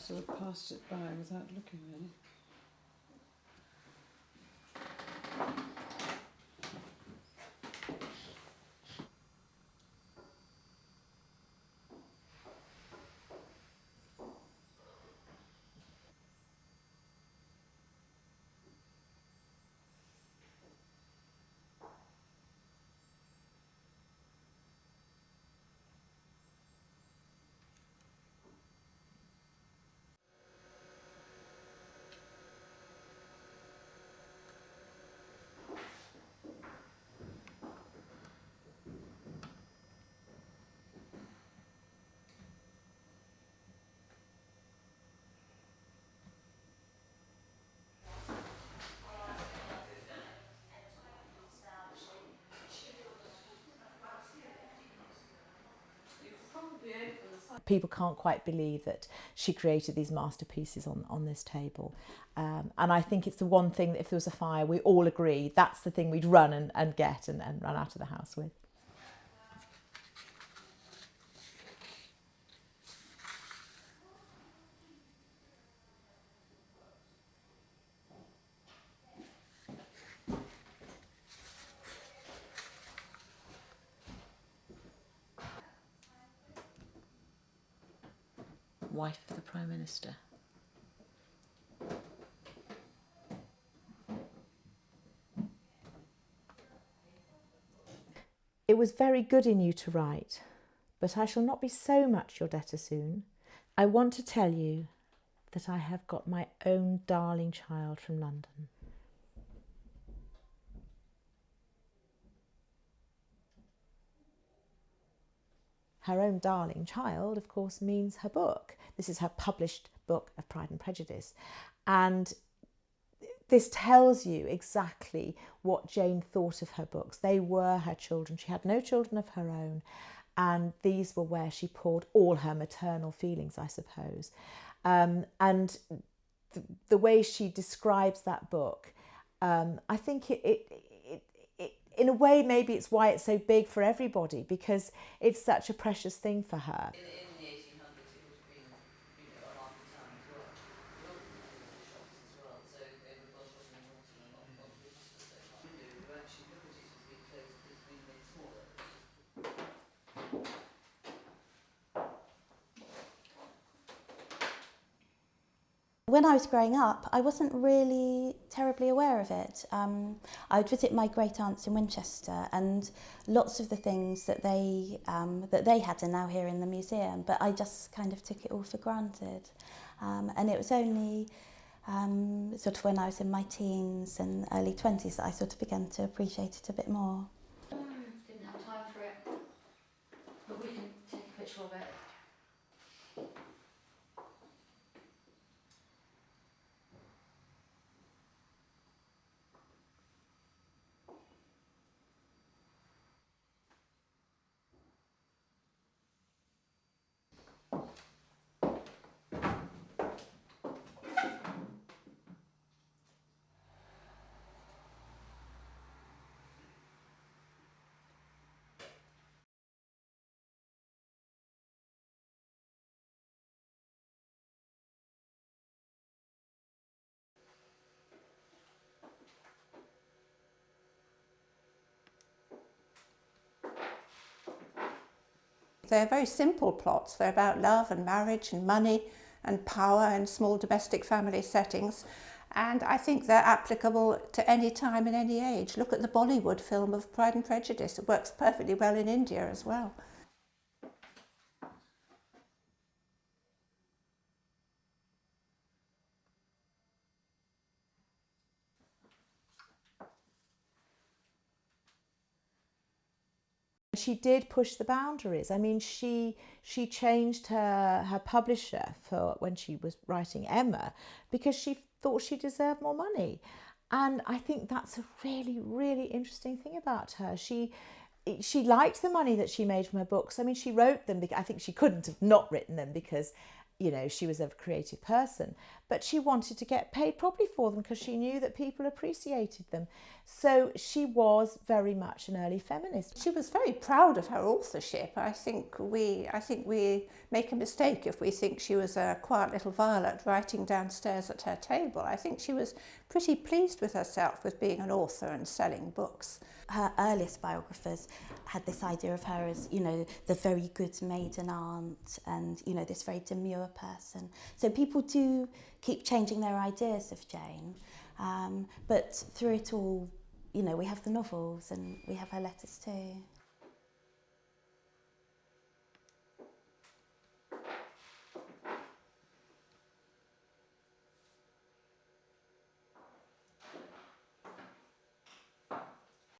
sort of passed it by without looking really. People can't quite believe that she created these masterpieces on this table. And I think it's the one thing that if there was a fire, we all agree that's the thing we'd run and get and run out of the house with. Wife of the Prime Minister. It was very good in you to write, but I shall not be so much your debtor soon. I want to tell you that I have got my own darling child from London. Her own darling child, of course, means her book. This is her published book of Pride and Prejudice. And this tells you exactly what Jane thought of her books. They were her children. She had no children of her own. And these were where she poured all her maternal feelings, I suppose. And the way she describes that book, I think it in a way, maybe it's why it's so big for everybody, because it's such a precious thing for her. In the 1800s, it would have been, a market town as well. But ultimately, there were shops as well. So they would go shopping in autumn and not the business was so high. You actually look at it as being closed, it's been made smaller. When I was growing up, I wasn't really terribly aware of it. I would visit my great aunts in Winchester, and lots of the things that they had are now here in the museum, but I just kind of took it all for granted. And it was only sort of when I was in my teens and early 20s that I sort of began to appreciate it a bit more. Didn't have time for it, but we can take a picture of it. They're very simple plots. They're about love and marriage and money and power and small domestic family settings. And I think they're applicable to any time and any age. Look at the Bollywood film of Pride and Prejudice. It works perfectly well in India as well. She did push the boundaries. I mean, she changed her publisher for when she was writing Emma because she thought she deserved more money. And I think that's a really, really interesting thing about her. She liked the money that she made from her books. I mean, she wrote them because I think she couldn't have not written them because, she was a creative person. But she wanted to get paid properly for them because she knew that people appreciated them. So she was very much an early feminist. She was very proud of her authorship. I think we make a mistake if we think she was a quiet little violet writing downstairs at her table. I think she was pretty pleased with herself with being an author and selling books. Her earliest biographers had this idea of her as, you know, the very good maiden aunt and, you know, this very demure person. So people do keep changing their ideas of Jane, but through it all, you know, we have the novels and we have her letters too.